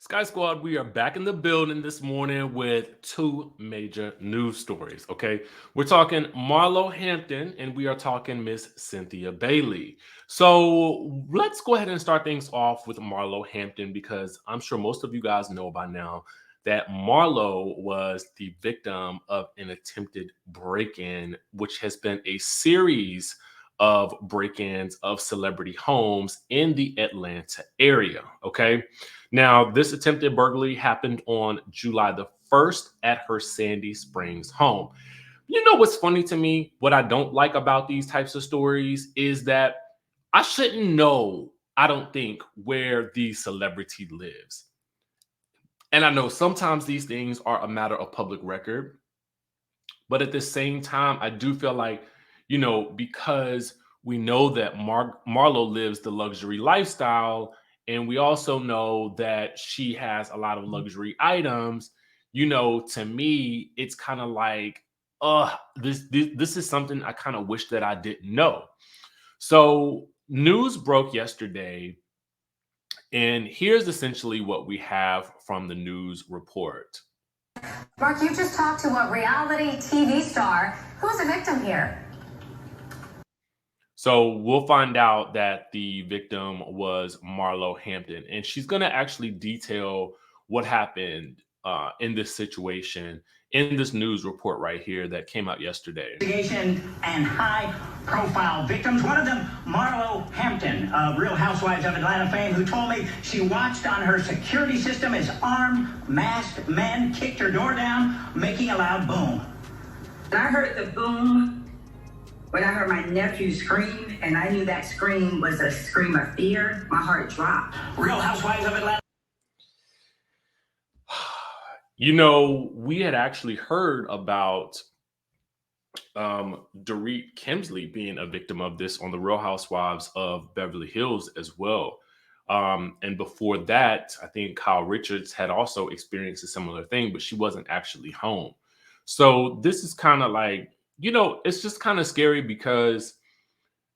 Sky Squad, we are back in the building this morning with two major news stories. Okay, we're talking Marlo Hampton and we are talking Miss Cynthia Bailey. So let's go ahead and start things off with Marlo Hampton because I'm sure most of you guys know by now that Marlo was the victim of an attempted break in, which has been a series of break ins of celebrity homes in the Atlanta area. Okay. Now, this attempted burglary happened on July the 1st at her Sandy Springs home. You know what's funny to me? What I don't like about these types of stories is that I shouldn't know, I don't think, where the celebrity lives. And I know sometimes these things are a matter of public record, but at the same time, I do feel like, because we know that Marlo lives the luxury lifestyle, and we also know that she has a lot of luxury items, to me, it's kind of like, this is something I kind of wish that I didn't know. So news broke yesterday, and here's essentially what we have from the news report. Mark, you just talked to a reality TV star who was a victim here. So we'll find out that the victim was Marlo Hampton, and she's going to actually detail what happened in this situation in this news report right here that came out yesterday. Investigation and high-profile victims. One of them, Marlo Hampton, of Real Housewives of Atlanta fame, who told me she watched on her security system as armed, masked men kicked her door down, making a loud boom. And I heard the boom when I heard my nephew scream, and I knew that scream was a scream of fear. My heart dropped. Real Housewives of Atlanta. We had actually heard about Dorit Kemsley being a victim of this on the Real Housewives of Beverly Hills as well. And before that, I think Kyle Richards had also experienced a similar thing, but she wasn't actually home. So this is kind of like, it's just kind of scary because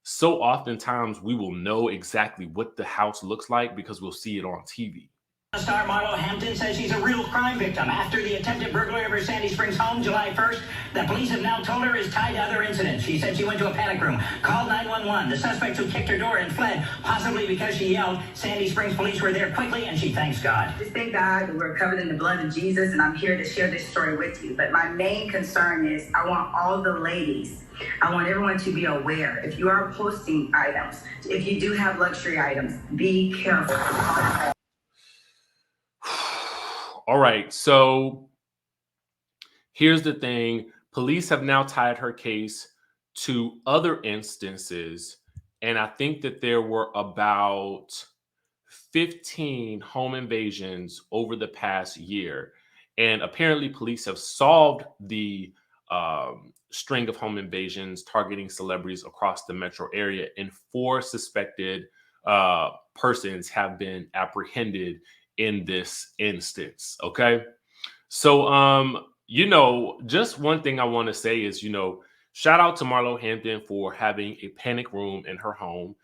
so oftentimes we will know exactly what the house looks like because we'll see it on TV. Star Marlo Hampton says she's a real crime victim. After the attempted burglary of her Sandy Springs home July 1st, the police have now told her is tied to other incidents. She said she went to a panic room, called 911. The suspects who kicked her door and fled, possibly because she yelled. Sandy Springs police were there quickly, and she thanks God. Just thank God that we're covered in the blood of Jesus, and I'm here to share this story with you. But my main concern is I want all the ladies, I want everyone to be aware. If you are posting items, if you do have luxury items, be careful. All right, so here's the thing. Police have now tied her case to other instances, and I think that there were about 15 home invasions over the past year. And apparently police have solved the string of home invasions targeting celebrities across the metro area, and 4 suspected persons have been apprehended in this instance. Okay. So, just one thing I want to say is, shout out to Marlo Hampton for having a panic room in her home.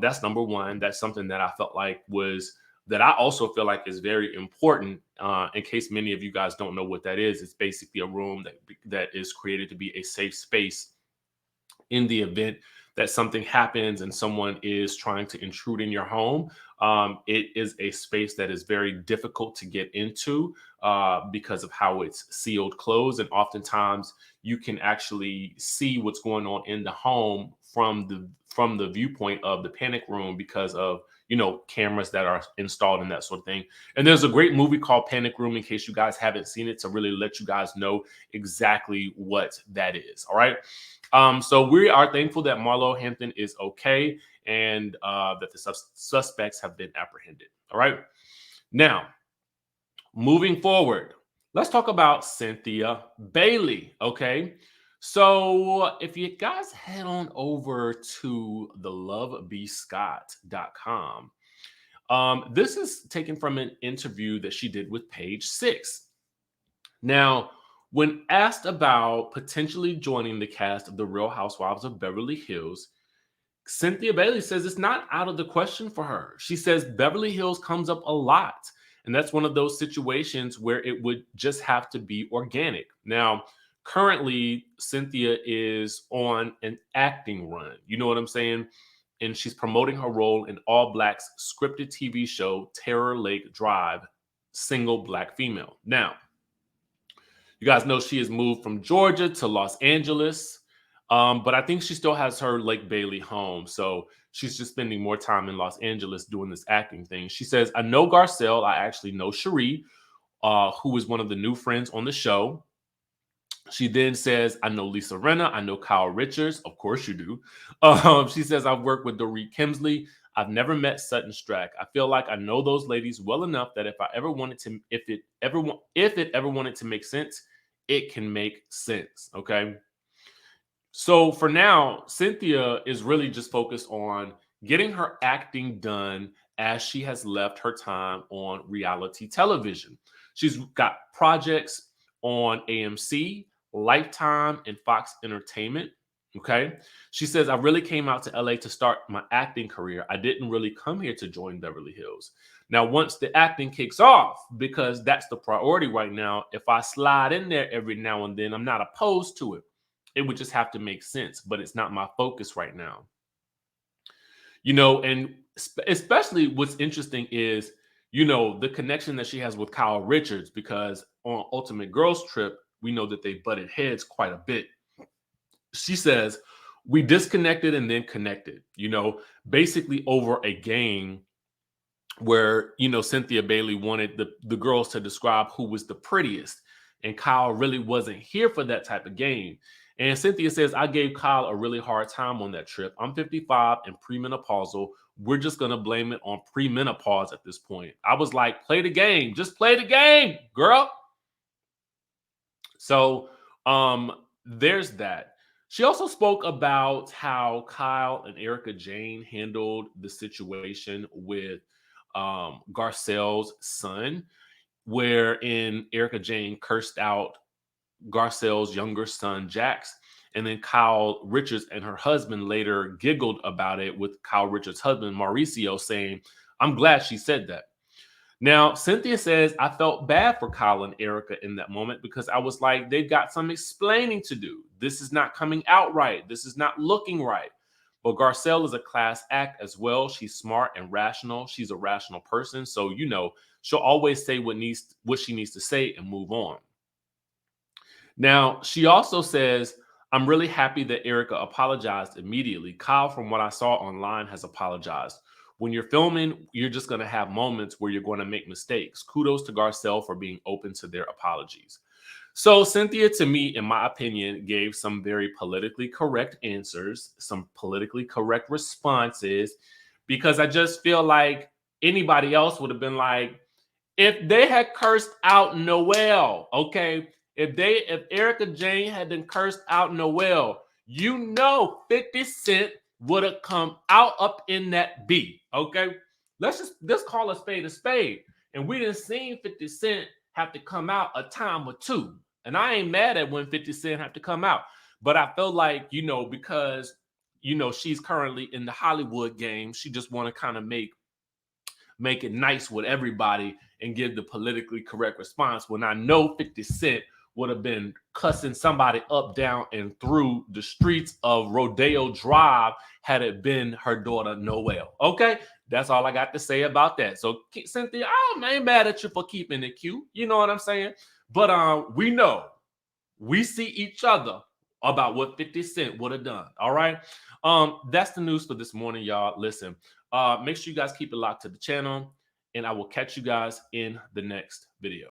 That's number one. That's something that I felt like that I also feel like is very important. In case many of you guys don't know what that is, it's basically a room that is created to be a safe space in the event that something happens and someone is trying to intrude in your home. It is a space that is very difficult to get into because of how it's sealed closed. And oftentimes you can actually see what's going on in the home from the viewpoint of the panic room because of, cameras that are installed and that sort of thing. And there's a great movie called Panic Room, in case you guys haven't seen it, to really let you guys know exactly what that is. All right. So we are thankful that Marlo Hampton is okay and that the suspects have been apprehended. All right. Now, moving forward, let's talk about Cynthia Bailey. Okay. So if you guys head on over to thelovebscott.com, this is taken from an interview that she did with Page Six. Now, when asked about potentially joining the cast of The Real Housewives of Beverly Hills, Cynthia Bailey says it's not out of the question for her. She says Beverly Hills comes up a lot, And that's one of those situations where it would just have to be organic. Now, currently, Cynthia is on an acting run. You know what I'm saying? And she's promoting her role in All Black's scripted TV show, Terror Lake Drive, single Black female. Now, you guys know she has moved from Georgia to Los Angeles, but I think she still has her Lake Bailey home. So she's just spending more time in Los Angeles doing this acting thing. She says, I know Garcelle. I actually know Cherie, who is one of the new friends on the show. She then says, I know Lisa Rinna. I know Kyle Richards. Of course you do. She says, I've worked with Dorit Kemsley. I've never met Sutton Strack. I feel like I know those ladies well enough that if it ever wanted to make sense, it can make sense. Okay. So for now, Cynthia is really just focused on getting her acting done as she has left her time on reality television. She's got projects on AMC, Lifetime, and Fox Entertainment. Okay. She says, I really came out to LA to start my acting career. I didn't really come here to join Beverly Hills. Now, once the acting kicks off, because that's the priority right now, if I slide in there every now and then, I'm not opposed to it. It would just have to make sense, but it's not my focus right now. You know, and especially what's interesting is, you know, the connection that she has with Kyle Richards, because on Ultimate Girls Trip, we know that they butted heads quite a bit. She says, we disconnected and then connected, you know, basically over a game where, you know, Cynthia Bailey wanted the girls to describe who was the prettiest. And Kyle really wasn't here for that type of game. And Cynthia says, I gave Kyle a really hard time on that trip. I'm 55 and premenopausal. We're just going to blame it on premenopause at this point. I was like, play the game. Just play the game, girl. So there's that. She also spoke about how Kyle and Erica Jane handled the situation with Garcelle's son, wherein Erica Jane cursed out Garcelle's younger son, Jax, and then Kyle Richards and her husband later giggled about it with Kyle Richards' husband, Mauricio, saying, I'm glad she said that. Now, Cynthia says, I felt bad for Kyle and Erica in that moment because I was like, they've got some explaining to do. This is not coming out right. This is not looking right. But Garcelle is a class act as well. She's smart and rational. She's a rational person. So, you know, she'll always say what she needs to say and move on. Now, she also says, I'm really happy that Erica apologized immediately. Kyle, from what I saw online, has apologized. When you're filming, you're just going to have moments where you're going to make mistakes. Kudos to Garcelle for being open to their apologies. So Cynthia, to me, in my opinion, gave some very politically correct answers, some politically correct responses, because I just feel like anybody else would have been like, if they had cursed out Noel, okay, if Erica Jane had been cursed out Noel, you know 50 Cent would have come out up in that beat, okay? Let's call a spade. And we didn't see 50 Cent have to come out a time or two. And I ain't mad at when 50 Cent have to come out. But I feel like, you know, because, you know, she's currently in the Hollywood game, she just want to kind of make it nice with everybody and give the politically correct response, when I know 50 Cent would have been cussing somebody up, down, and through the streets of Rodeo Drive had it been her daughter Noel. Okay, that's all I got to say about that. So Cynthia, I ain't mad at you for keeping it cute. You know what I'm saying? But we know, we see each other about what 50 Cent would have done. All right. That's the news for this morning, y'all. Listen, make sure you guys keep it locked to the channel, and I will catch you guys in the next video.